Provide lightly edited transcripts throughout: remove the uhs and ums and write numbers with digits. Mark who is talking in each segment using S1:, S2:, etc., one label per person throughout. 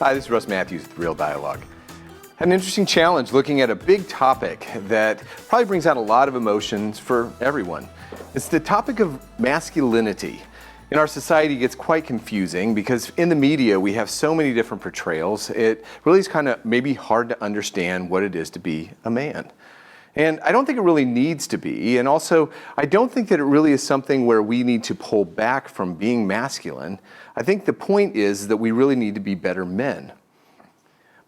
S1: Hi, this is Russ Matthews with Real Dialogue. Had an interesting challenge looking at a big topic that probably brings out a lot of emotions for everyone. It's the topic of masculinity. In our society, it gets quite confusing because in the media we have so many different portrayals. It really is kind of maybe hard to understand what it is to be a man. And I don't think it really needs to be. And also, I don't think that it really is something where we need to pull back from being masculine. I think the point is that we really need to be better men.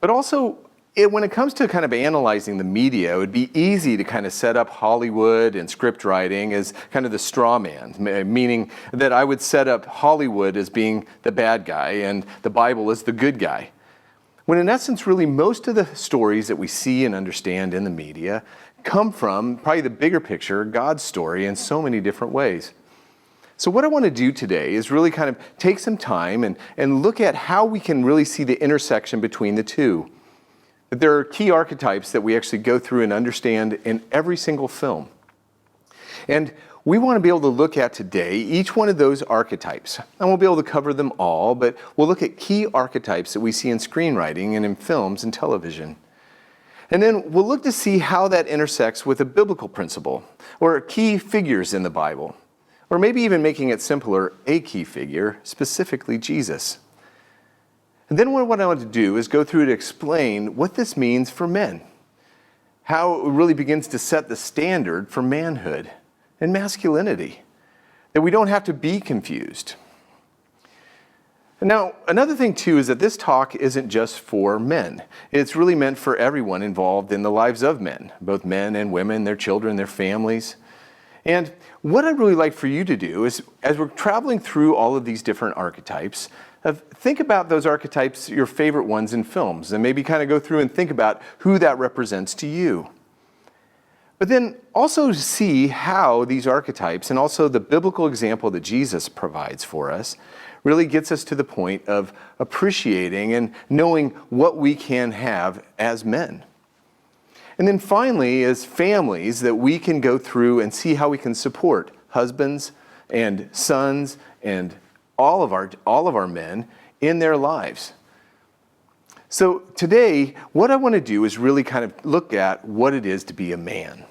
S1: But also, when it comes to kind of analyzing the media, it would be easy to kind of set up Hollywood and scriptwriting as kind of the straw man, meaning that I would set up Hollywood as being the bad guy and the Bible as the good guy. When in essence, really most of the stories that we see and understand in the media come from probably the bigger picture, God's story, in so many different ways. So what I want to do today is really kind of take some time and look at how we can really see the intersection between the two. There are key archetypes that we actually go through and understand in every single film. And we want to be able to look at today each one of those archetypes. I won't be able to cover them all, but we'll look at key archetypes that we see in screenwriting and in films and television. And then we'll look to see how that intersects with a biblical principle, or key figures in the Bible, or maybe even making it simpler, a key figure, specifically Jesus. And then what I want to do is go through to explain what this means for men, how it really begins to set the standard for manhood and masculinity, that we don't have to be confused. Now, another thing too is that this talk isn't just for men. It's really meant for everyone involved in the lives of men, both men and women, their children, their families. And what I'd really like for you to do is, as we're traveling through all of these different archetypes, think about those archetypes, your favorite ones in films, and maybe kind of go through and think about who that represents to you. But then also see how these archetypes and also the biblical example that Jesus provides for us really gets us to the point of appreciating and knowing what we can have as men. And then finally, as families, that we can go through and see how we can support husbands and sons and all of our men in their lives. So today, what I want to do is really kind of look at what it is to be a man.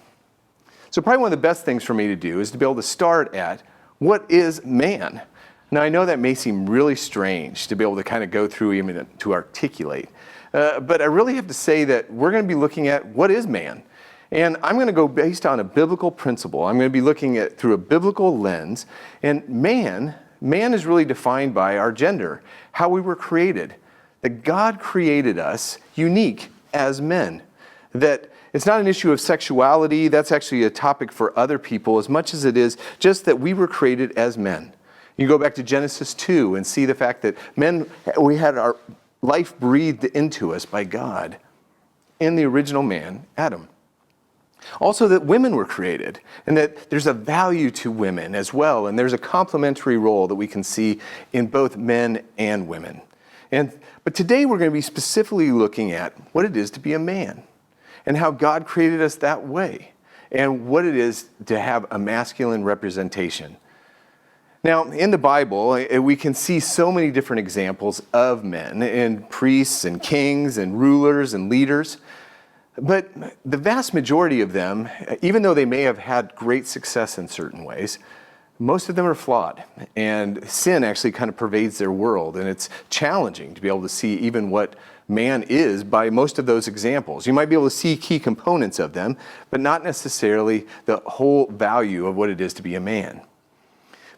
S1: So probably one of the best things for me to do is to be able to start at what is man. Now I know that may seem really strange to be able to kind of go through even to articulate, but I really have to say that we're going to be looking at what is man. And I'm going to go based on a biblical principle. I'm going to be looking at through a biblical lens. And man is really defined by our gender, how we were created. That God created us unique as men. That it's not an issue of sexuality. That's actually a topic for other people as much as it is just that we were created as men. You go back to Genesis 2 and see the fact that men, we had our life breathed into us by God in the original man, Adam. Also that women were created and that there's a value to women as well, and there's a complementary role that we can see in both men and women. But today we're going to be specifically looking at what it is to be a man and how God created us that way and what it is to have a masculine representation. Now, in the Bible, we can see so many different examples of men and priests and kings and rulers and leaders. But the vast majority of them, even though they may have had great success in certain ways, most of them are flawed. And sin actually kind of pervades their world. And it's challenging to be able to see even what man is by most of those examples. You might be able to see key components of them, but not necessarily the whole value of what it is to be a man.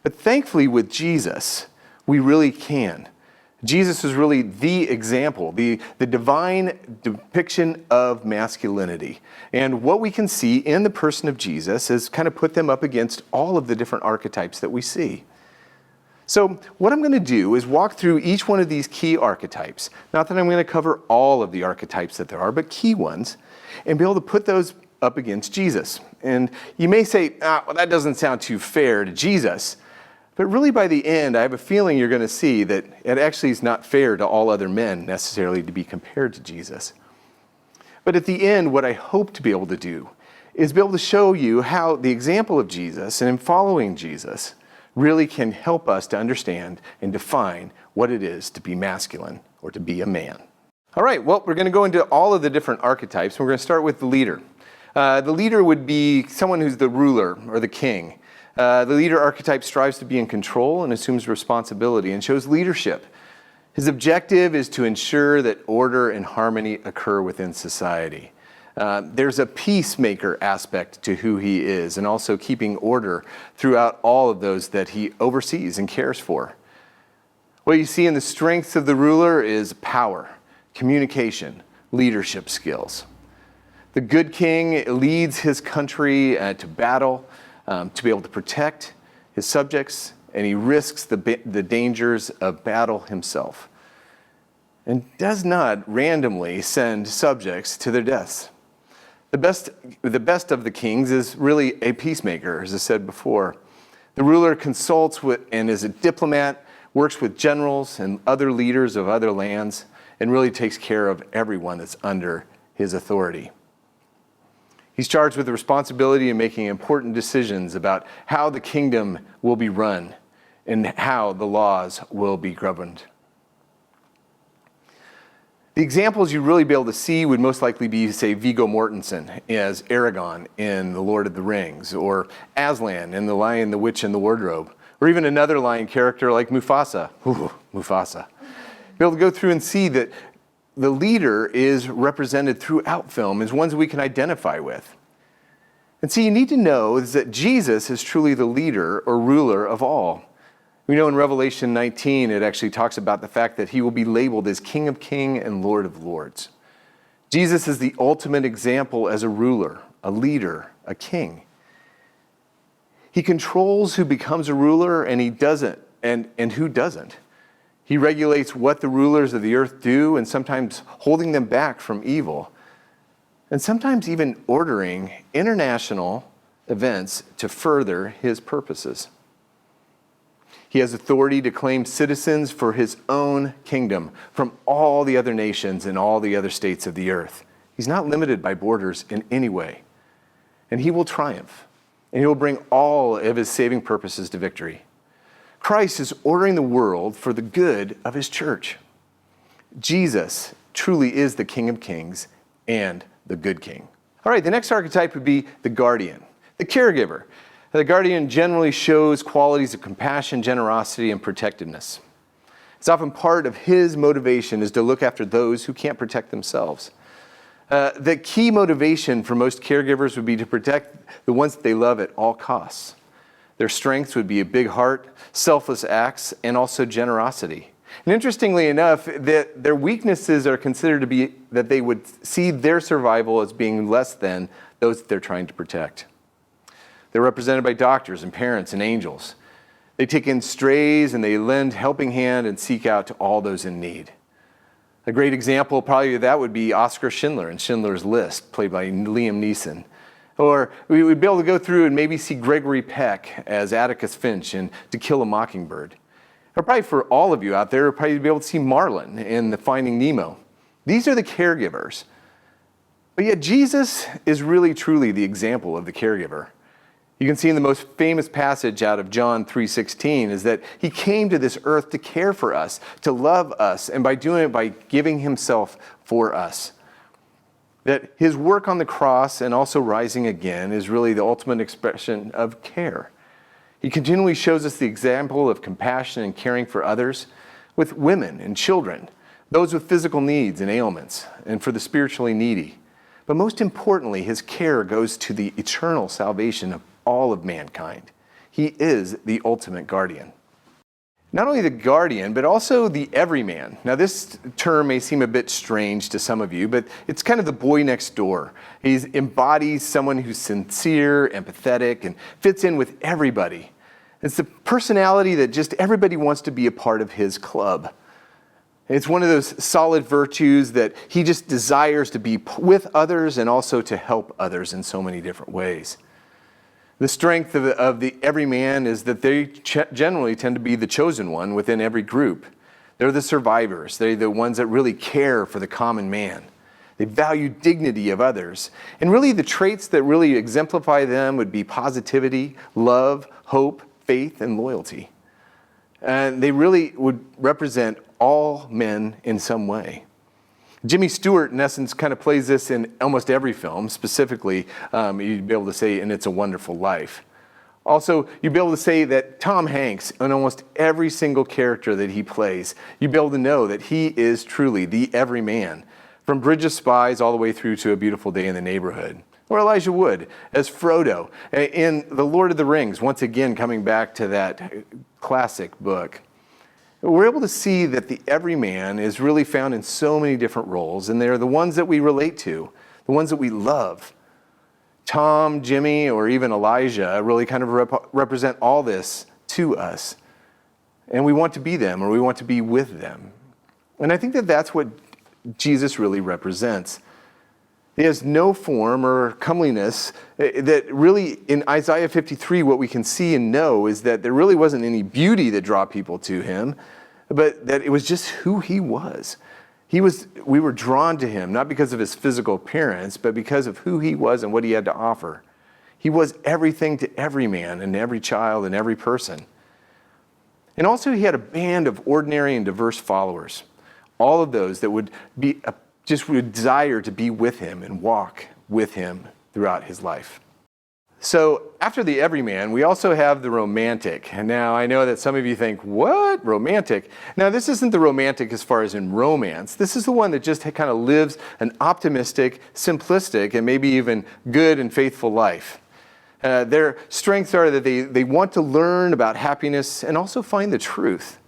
S1: But thankfully with Jesus, we really can. Jesus is really the example, the divine depiction of masculinity. And what we can see in the person of Jesus is kind of put them up against all of the different archetypes that we see. So what I'm going to do is walk through each one of these key archetypes. Not that I'm going to cover all of the archetypes that there are, but key ones, and be able to put those up against Jesus. And you may say, well, that doesn't sound too fair to Jesus. But really by the end, I have a feeling you're going to see that it actually is not fair to all other men necessarily to be compared to Jesus. But at the end, what I hope to be able to do is be able to show you how the example of Jesus and in following Jesus really can help us to understand and define what it is to be masculine or to be a man. All right, well, we're going to go into all of the different archetypes. We're going to start with the leader. The leader would be someone who's the ruler or the king. The leader archetype strives to be in control and assumes responsibility and shows leadership. His objective is to ensure that order and harmony occur within society. There's a peacemaker aspect to who he is, and also keeping order throughout all of those that he oversees and cares for. What you see in the strengths of the ruler is power, communication, leadership skills. The good king leads his country to battle to be able to protect his subjects, and he risks the dangers of battle himself, and does not randomly send subjects to their deaths. The best of the kings is really a peacemaker, as I said before. The ruler consults with and is a diplomat, works with generals and other leaders of other lands, and really takes care of everyone that's under his authority. He's charged with the responsibility of making important decisions about how the kingdom will be run and how the laws will be governed. The examples you'd really be able to see would most likely be, say, Viggo Mortensen as Aragorn in The Lord of the Rings, or Aslan in The Lion, the Witch, and the Wardrobe, or even another lion character like Mufasa. Ooh, Mufasa. Be able to go through and see that the leader is represented throughout film as ones we can identify with. And see, you need to know is that Jesus is truly the leader or ruler of all. We know in Revelation 19, it actually talks about the fact that he will be labeled as King of Kings and Lord of Lords. Jesus is the ultimate example as a ruler, a leader, a king. He controls who becomes a ruler and he doesn't, and who doesn't. He regulates what the rulers of the earth do, and sometimes holding them back from evil, and sometimes even ordering international events to further his purposes. He has authority to claim citizens for his own kingdom from all the other nations and all the other states of the earth. He's not limited by borders in any way. And he will triumph, and he will bring all of his saving purposes to victory. Christ is ordering the world for the good of his church. Jesus truly is the King of Kings and the good king. All right, the next archetype would be the guardian, the caregiver. The guardian generally shows qualities of compassion, generosity, and protectiveness. It's often part of his motivation is to look after those who can't protect themselves. The key motivation for most caregivers would be to protect the ones that they love at all costs. Their strengths would be a big heart, selfless acts, and also generosity. And interestingly enough, their weaknesses are considered to be that they would see their survival as being less than those that they're trying to protect. They're represented by doctors and parents and angels. They take in strays and they lend helping hand and seek out to all those in need. A great example probably of that would be Oscar Schindler in Schindler's List, played by Liam Neeson. Or we would be able to go through and maybe see Gregory Peck as Atticus Finch in To Kill a Mockingbird. Or probably for all of you out there, probably be able to see Marlin in The Finding Nemo. These are the caregivers. But yet Jesus is really truly the example of the caregiver. You can see in the most famous passage out of John 3:16 is that he came to this earth to care for us, to love us, and by doing it, by giving himself for us. That his work on the cross and also rising again is really the ultimate expression of care. He continually shows us the example of compassion and caring for others with women and children, those with physical needs and ailments, and for the spiritually needy. But most importantly, his care goes to the eternal salvation of all of mankind. He is the ultimate guardian. Not only the guardian, but also the everyman. Now this term may seem a bit strange to some of you, but it's kind of the boy next door. He embodies someone who's sincere, empathetic, and fits in with everybody. It's the personality that just everybody wants to be a part of his club. It's one of those solid virtues that he just desires to be with others and also to help others in so many different ways. The strength of the everyman is that they generally tend to be the chosen one within every group. They're the survivors. They're the ones that really care for the common man. They value dignity of others. And really the traits that really exemplify them would be positivity, love, hope, faith, and loyalty. And they really would represent all men in some way. Jimmy Stewart, in essence, kind of plays this in almost every film. Specifically, you'd be able to say in It's a Wonderful Life. Also, you'd be able to say that Tom Hanks, in almost every single character that he plays, you'd be able to know that he is truly the everyman, from Bridge of Spies all the way through to A Beautiful Day in the Neighborhood. Or Elijah Wood as Frodo in The Lord of the Rings, once again coming back to that classic book. We're able to see that the everyman is really found in so many different roles, and they're the ones that we relate to, the ones that we love. Tom, Jimmy, or even Elijah really kind of represent all this to us. And we want to be them, or we want to be with them. And I think that that's what Jesus really represents. He has no form or comeliness. That really, in Isaiah 53, what we can see and know is that there really wasn't any beauty that drew people to him, but that it was just who he was. We were drawn to him, not because of his physical appearance, but because of who he was and what he had to offer. He was everything to every man and every child and every person. And also he had a band of ordinary and diverse followers, all of those that would desire to be with him and walk with him throughout his life. So after the everyman, we also have the romantic. And now I know that some of you think, what? Romantic? Now this isn't the romantic as far as in romance. This is the one that just kind of lives an optimistic, simplistic, and maybe even good and faithful life. Their strengths are that they want to learn about happiness and also find the truth.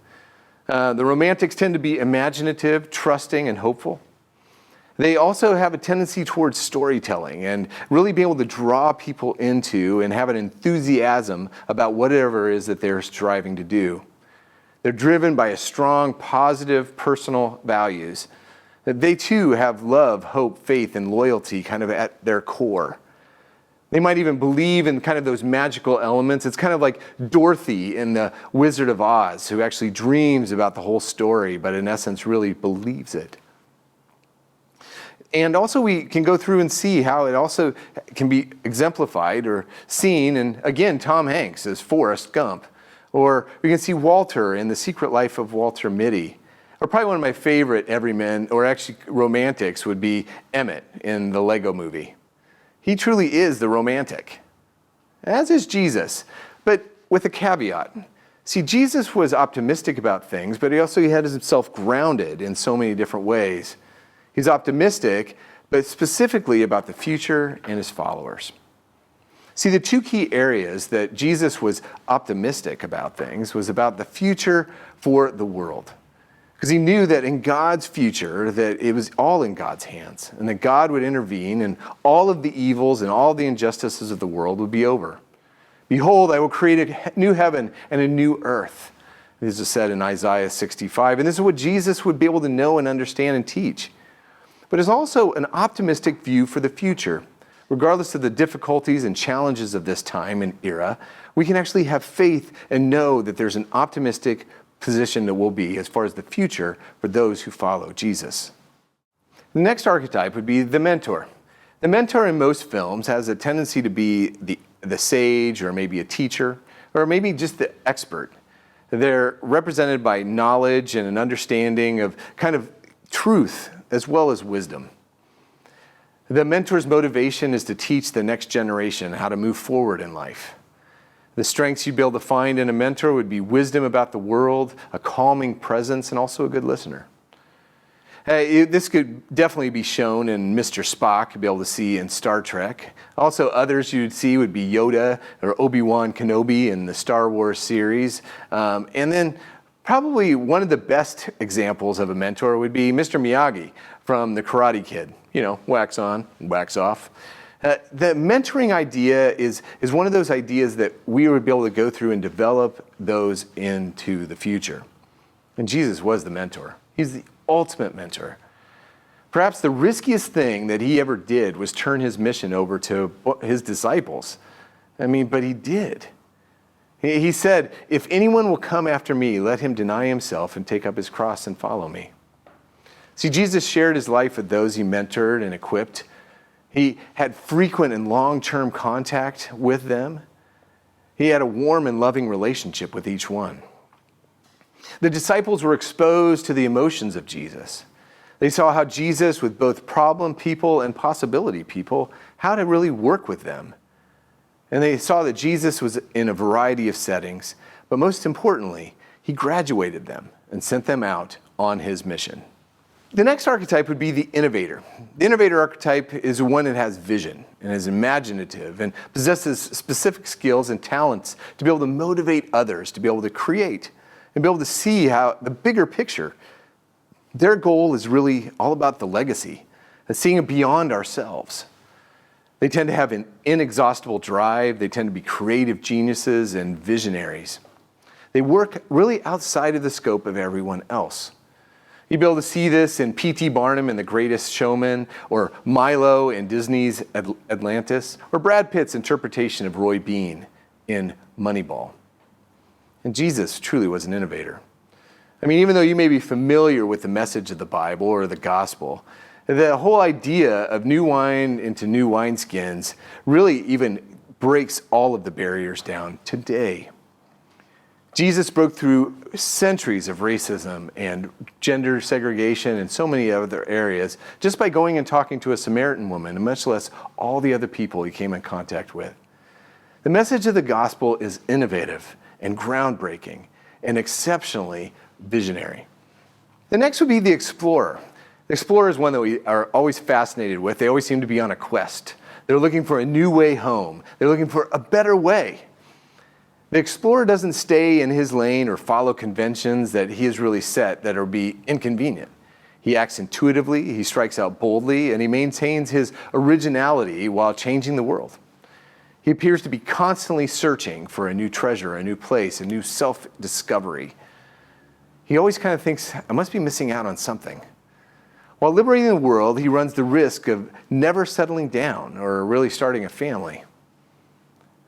S1: The romantics tend to be imaginative, trusting, and hopeful. They also have a tendency towards storytelling and really being able to draw people into and have an enthusiasm about whatever it is that they're striving to do. They're driven by a strong, positive personal values. They too have love, hope, faith, and loyalty kind of at their core. They might even believe in kind of those magical elements. It's kind of like Dorothy in The Wizard of Oz, who actually dreams about the whole story, but in essence really believes it. And also we can go through and see how it also can be exemplified or seen in, again, Tom Hanks as Forrest Gump. Or we can see Walter in The Secret Life of Walter Mitty. Or probably one of my favorite everymen, or actually romantics, would be Emmett in the Lego Movie. He truly is the romantic, as is Jesus, but with a caveat. See, Jesus was optimistic about things, but he also had himself grounded in so many different ways. He's optimistic, but specifically about the future and his followers. See, the two key areas that Jesus was optimistic about things was about the future for the world. Because he knew that in God's future, that it was all in God's hands, and that God would intervene, and all of the evils and all the injustices of the world would be over. Behold, I will create a new heaven and a new earth. This is said in Isaiah 65, and this is what Jesus would be able to know and understand and teach. But it's also an optimistic view for the future. Regardless of the difficulties and challenges of this time and era, we can actually have faith and know that there's an optimistic position that will be as far as the future for those who follow Jesus. The next archetype would be the mentor. The mentor in most films has a tendency to be the sage, or maybe a teacher, or maybe just the expert. They're represented by knowledge and an understanding of kind of truth as well as wisdom. The mentor's motivation is to teach the next generation how to move forward in life. The strengths you'd be able to find in a mentor would be wisdom about the world, a calming presence, and also a good listener. This could definitely be shown in Mr. Spock, you'd be able to see in Star Trek. Also, others you'd see would be Yoda or Obi-Wan Kenobi in the Star Wars series. And then probably one of the best examples of a mentor would be Mr. Miyagi from The Karate Kid. You know, wax on, wax off. The mentoring idea is one of those ideas that we would be able to go through and develop those into the future. And Jesus was the mentor. He's the ultimate mentor. Perhaps the riskiest thing that he ever did was turn his mission over to his disciples. But he did. He said, if anyone will come after me, let him deny himself and take up his cross and follow me. See, Jesus shared his life with those he mentored and equipped. He had frequent and long-term contact with them. He had a warm and loving relationship with each one. The disciples were exposed to the emotions of Jesus. They saw how Jesus, with both problem people and possibility people, how to really work with them. And they saw that Jesus was in a variety of settings, but most importantly, he graduated them and sent them out on his mission. The next archetype would be the innovator. The innovator archetype is one that has vision and is imaginative and possesses specific skills and talents to be able to motivate others, to be able to create, and be able to see how the bigger picture. Their goal is really all about the legacy and seeing it beyond ourselves. They tend to have an inexhaustible drive. They tend to be creative geniuses and visionaries. They work really outside of the scope of everyone else. You'd be able to see this in P.T. Barnum in The Greatest Showman, or Milo in Disney's Atlantis, or Brad Pitt's interpretation of Roy Bean in Moneyball. And Jesus truly was an innovator. I mean, even though you may be familiar with the message of the Bible or the gospel, the whole idea of new wine into new wineskins really even breaks all of the barriers down today. Jesus broke through centuries of racism and gender segregation and so many other areas just by going and talking to a Samaritan woman, and much less all the other people he came in contact with. The message of the gospel is innovative and groundbreaking and exceptionally visionary. The next would be the explorer. The explorer is one that we are always fascinated with. They always seem to be on a quest. They're looking for a new way home. They're looking for a better way. The explorer doesn't stay in his lane or follow conventions that he has really set that will be inconvenient. He acts intuitively, he strikes out boldly, and he maintains his originality while changing the world. He appears to be constantly searching for a new treasure, a new place, a new self-discovery. He always kind of thinks, I must be missing out on something. While liberating the world, he runs the risk of never settling down or really starting a family.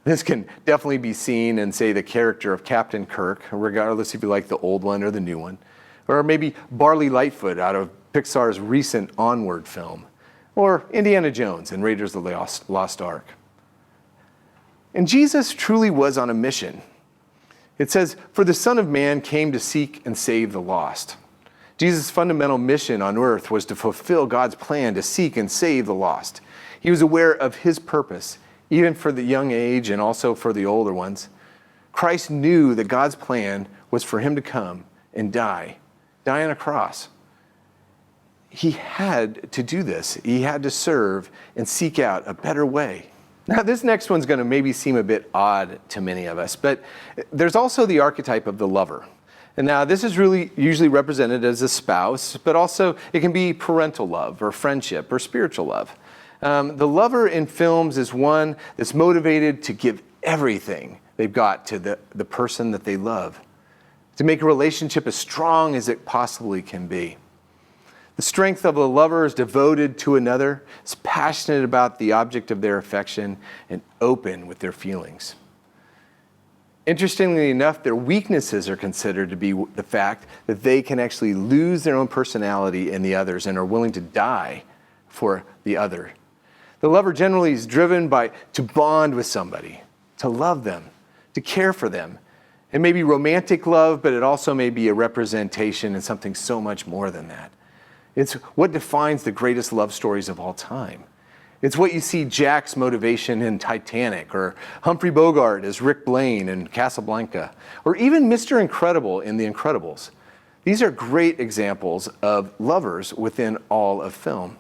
S1: This can definitely be seen in, say, the character of Captain Kirk, regardless if you like the old one or the new one, or maybe Barley Lightfoot out of Pixar's recent Onward film, or Indiana Jones in Raiders of the Lost Ark. And Jesus truly was on a mission. It says, "For the Son of Man came to seek and save the lost." Jesus' fundamental mission on earth was to fulfill God's plan to seek and save the lost. He was aware of his purpose, even for the young age and also for the older ones. Christ knew that God's plan was for him to come and die on a cross. He had to do this. He had to serve and seek out a better way. Now, this next one's going to maybe seem a bit odd to many of us, but there's also the archetype of the lover. And now this is really usually represented as a spouse, but also it can be parental love or friendship or spiritual love. The lover in films is one that's motivated to give everything they've got to the person that they love, to make a relationship as strong as it possibly can be. The strength of a lover is devoted to another, is passionate about the object of their affection, and open with their feelings. Interestingly enough, their weaknesses are considered to be the fact that they can actually lose their own personality in the others and are willing to die for the other. The lover generally is driven to bond with somebody, to love them, to care for them. It may be romantic love, but it also may be a representation and something so much more than that. It's what defines the greatest love stories of all time. It's what you see Jack's motivation in Titanic, or Humphrey Bogart as Rick Blaine in Casablanca, or even Mr. Incredible in The Incredibles. These are great examples of lovers within all of film.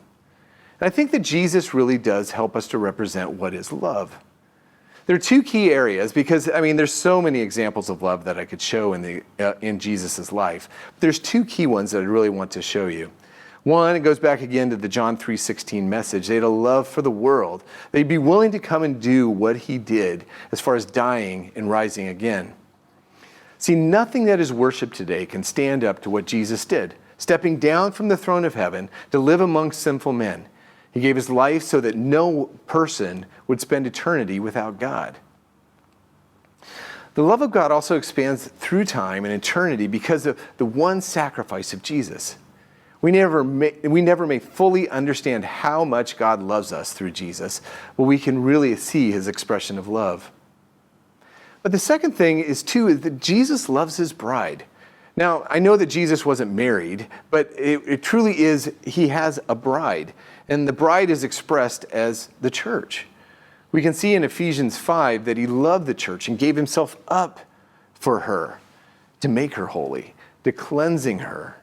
S1: And I think that Jesus really does help us to represent what is love. There are two key areas because, there's so many examples of love that I could show in Jesus' life. There's two key ones that I really want to show you. One, it goes back again to the John 3:16 message. They had a love for the world. They'd be willing to come and do what he did as far as dying and rising again. See, nothing that is worshiped today can stand up to what Jesus did, stepping down from the throne of heaven to live among sinful men. He gave his life so that no person would spend eternity without God. The love of God also expands through time and eternity because of the one sacrifice of Jesus. We never may fully understand how much God loves us through Jesus, but we can really see his expression of love. But the second thing is that Jesus loves his bride. Now, I know that Jesus wasn't married, but it truly is, he has a bride. And the bride is expressed as the church. We can see in Ephesians 5 that he loved the church and gave himself up for her to make her holy, to cleansing her,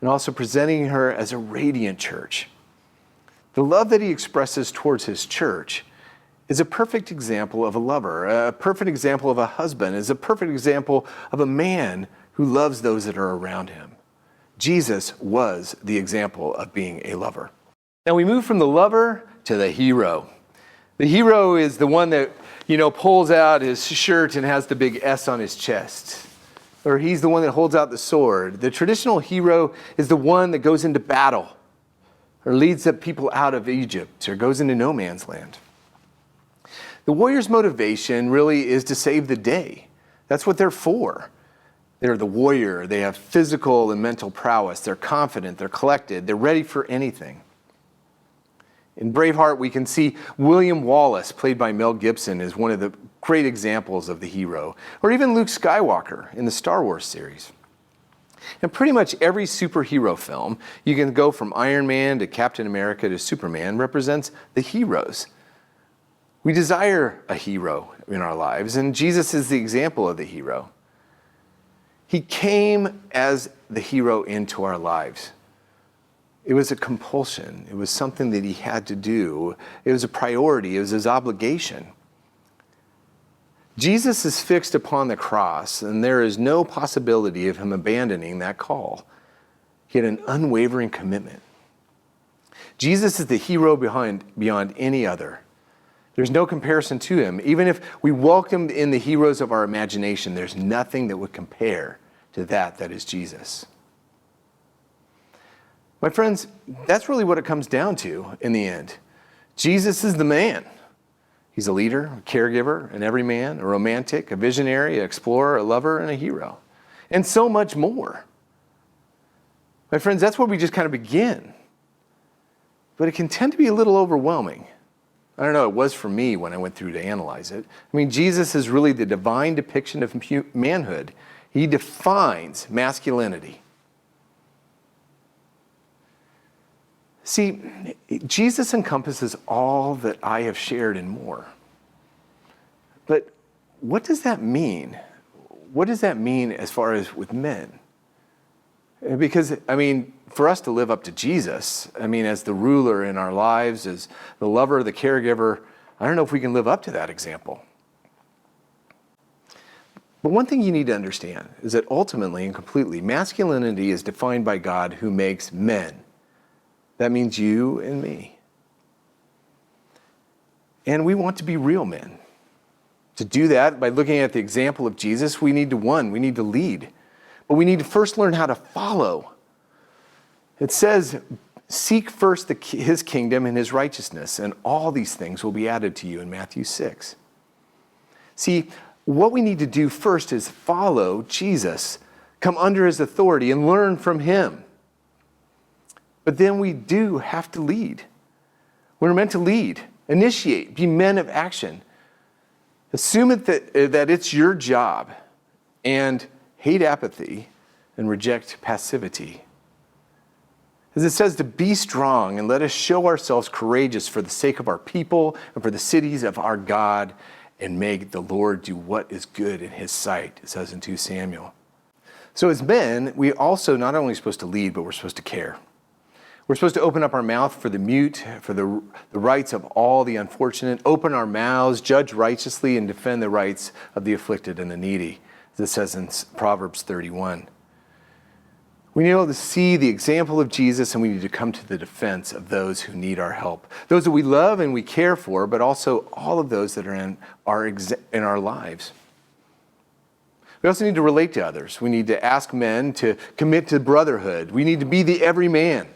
S1: and also presenting her as a radiant church. The love that he expresses towards his church is a perfect example of a lover, a perfect example of a husband, is a perfect example of a man who loves those that are around him. Jesus was the example of being a lover. Now we move from the lover to the hero. The hero is the one that, pulls out his shirt and has the big S on his chest. Or he's the one that holds out the sword. The traditional hero is the one that goes into battle or leads the people out of Egypt or goes into no man's land. The warrior's motivation really is to save the day. That's what they're for. They're the warrior. They have physical and mental prowess. They're confident. They're collected. They're ready for anything. In Braveheart, we can see William Wallace, played by Mel Gibson, as one of the great examples of the hero. Or even Luke Skywalker in the Star Wars series. And pretty much every superhero film, you can go from Iron Man to Captain America to Superman, represents the heroes. We desire a hero in our lives, and Jesus is the example of the hero. He came as the hero into our lives. It was a compulsion. It was something that he had to do. It was a priority. It was his obligation. Jesus is fixed upon the cross, and there is no possibility of him abandoning that call. He had an unwavering commitment. Jesus is the hero beyond any other. There's no comparison to him. Even if we welcomed in the heroes of our imagination, there's nothing that would compare to that is Jesus. My friends, that's really what it comes down to in the end. Jesus is the man. He's a leader, a caregiver, an everyman, a romantic, a visionary, an explorer, a lover, and a hero. And so much more. My friends, that's where we just kind of begin. But it can tend to be a little overwhelming. I don't know, it was for me when I went through to analyze it. I mean, Jesus is really the divine depiction of manhood. He defines masculinity. See, Jesus encompasses all that I have shared and more. But what does that mean? What does that mean as far as with men? Because, for us to live up to Jesus, as the ruler in our lives, as the lover, the caregiver, I don't know if we can live up to that example. But one thing you need to understand is that ultimately and completely, masculinity is defined by God who makes men. That means you and me. And we want to be real men. To do that, by looking at the example of Jesus, we need to lead. But we need to first learn how to follow. It says, seek first his kingdom and his righteousness, and all these things will be added to you in Matthew 6. See, what we need to do first is follow Jesus, come under his authority and learn from him. But then we do have to lead. We're meant to lead, initiate, be men of action. Assume that it's your job, and hate apathy and reject passivity. As it says, to be strong and let us show ourselves courageous for the sake of our people and for the cities of our God, and make the Lord do what is good in his sight, it says in 2 Samuel. So as men, we also not only supposed to lead, but we're supposed to care. We're supposed to open up our mouth for the mute, for the rights of all the unfortunate, open our mouths, judge righteously, and defend the rights of the afflicted and the needy, as it says in Proverbs 31. We need to see the example of Jesus, and we need to come to the defense of those who need our help. Those that we love and we care for, but also all of those that are in our lives. We also need to relate to others. We need to ask men to commit to brotherhood. We need to be the everyman.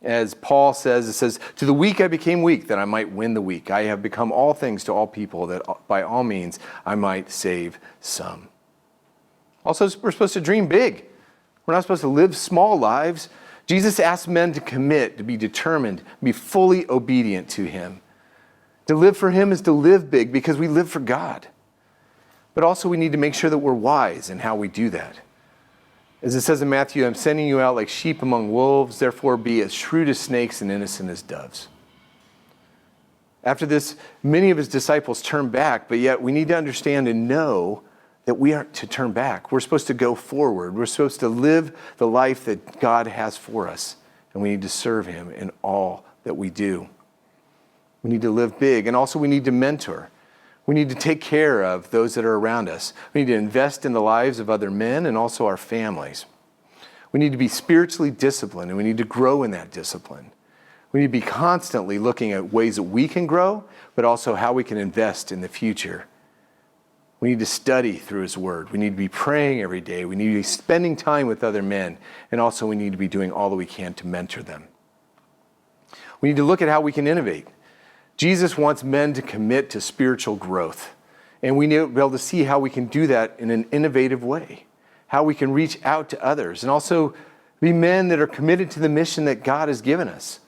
S1: As Paul says, it says, to the weak I became weak, that I might win the weak. I have become all things to all people, that by all means I might save some. Also, we're supposed to dream big. We're not supposed to live small lives. Jesus asked men to commit, to be determined, be fully obedient to him. To live for him is to live big because we live for God. But also we need to make sure that we're wise in how we do that. As it says in Matthew, I'm sending you out like sheep among wolves, therefore be as shrewd as snakes and innocent as doves. After this, many of his disciples turned back, but yet we need to understand and know that we aren't to turn back. We're supposed to go forward. We're supposed to live the life that God has for us, and we need to serve him in all that we do. We need to live big, and also we need to mentor. We need to take care of those that are around us. We need to invest in the lives of other men and also our families. We need to be spiritually disciplined, and we need to grow in that discipline. We need to be constantly looking at ways that we can grow, but also how we can invest in the future. We need to study through his word. We need to be praying every day. We need to be spending time with other men, and also we need to be doing all that we can to mentor them. We need to look at how we can innovate. Jesus wants men to commit to spiritual growth, and we need to be able to see how we can do that in an innovative way, how we can reach out to others, and also be men that are committed to the mission that God has given us.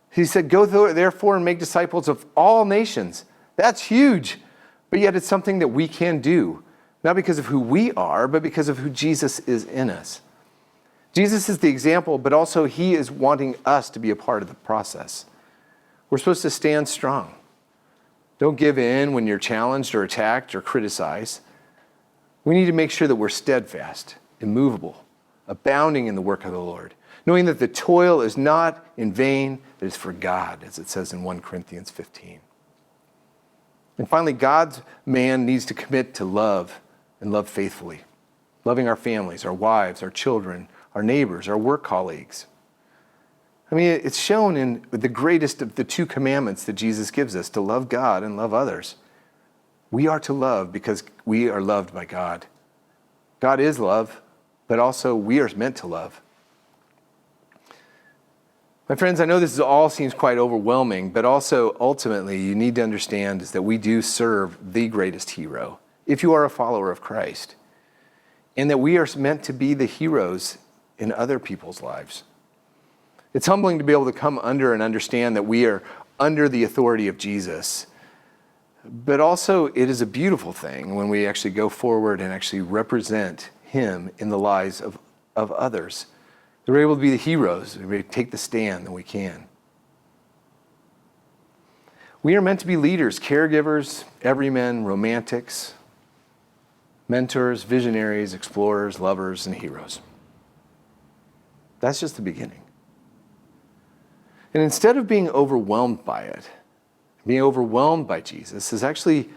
S1: He said, go therefore and make disciples of all nations. That's huge, but yet it's something that we can do, not because of who we are, but because of who Jesus is in us. Jesus is the example, but also he is wanting us to be a part of the process. We're supposed to stand strong. Don't give in when you're challenged or attacked or criticized. We need to make sure that we're steadfast, immovable, abounding in the work of the Lord, knowing that the toil is not in vain, it is for God, as it says in 1 Corinthians 15. And finally, God's man needs to commit to love and love faithfully, loving our families, our wives, our children, our neighbors, our work colleagues. I mean, it's shown in the greatest of the two commandments that Jesus gives us, to love God and love others. We are to love because we are loved by God. God is love, but also we are meant to love. My friends, I know this all seems quite overwhelming, but also ultimately you need to understand is that we do serve the greatest hero, if you are a follower of Christ, and that we are meant to be the heroes in other people's lives. It's humbling to be able to come under and understand that we are under the authority of Jesus. But also it is a beautiful thing when we actually go forward and actually represent him in the lives of others. That we're able to be the heroes, we take the stand that we can. We are meant to be leaders, caregivers, everymen, romantics, mentors, visionaries, explorers, lovers, and heroes. That's just the beginning. And instead of being overwhelmed by it, being overwhelmed by Jesus is actually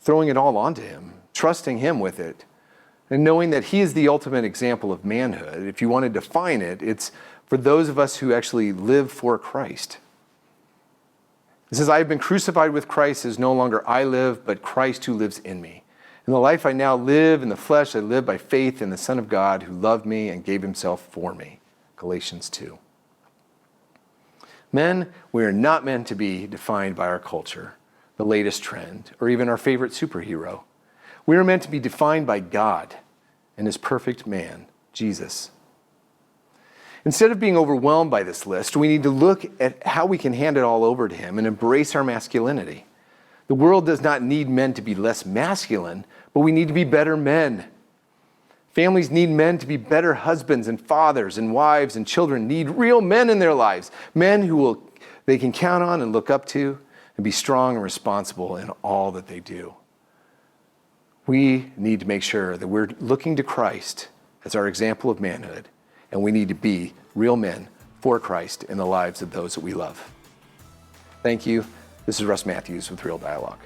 S1: throwing it all onto him, trusting him with it, and knowing that he is the ultimate example of manhood. If you want to define it, it's for those of us who actually live for Christ. It says, I have been crucified with Christ, it is no longer I live, but Christ who lives in me. In the life I now live in the flesh, I live by faith in the Son of God who loved me and gave himself for me. Galatians 2. Men, we are not meant to be defined by our culture, the latest trend, or even our favorite superhero. We are meant to be defined by God and his perfect man, Jesus. Instead of being overwhelmed by this list, we need to look at how we can hand it all over to him and embrace our masculinity. The world does not need men to be less masculine, but we need to be better men. Families need men to be better husbands and fathers, and wives and children need real men in their lives, men who they can count on and look up to and be strong and responsible in all that they do. We need to make sure that we're looking to Christ as our example of manhood, and we need to be real men for Christ in the lives of those that we love. Thank you. This is Russ Matthews with Real Dialogue.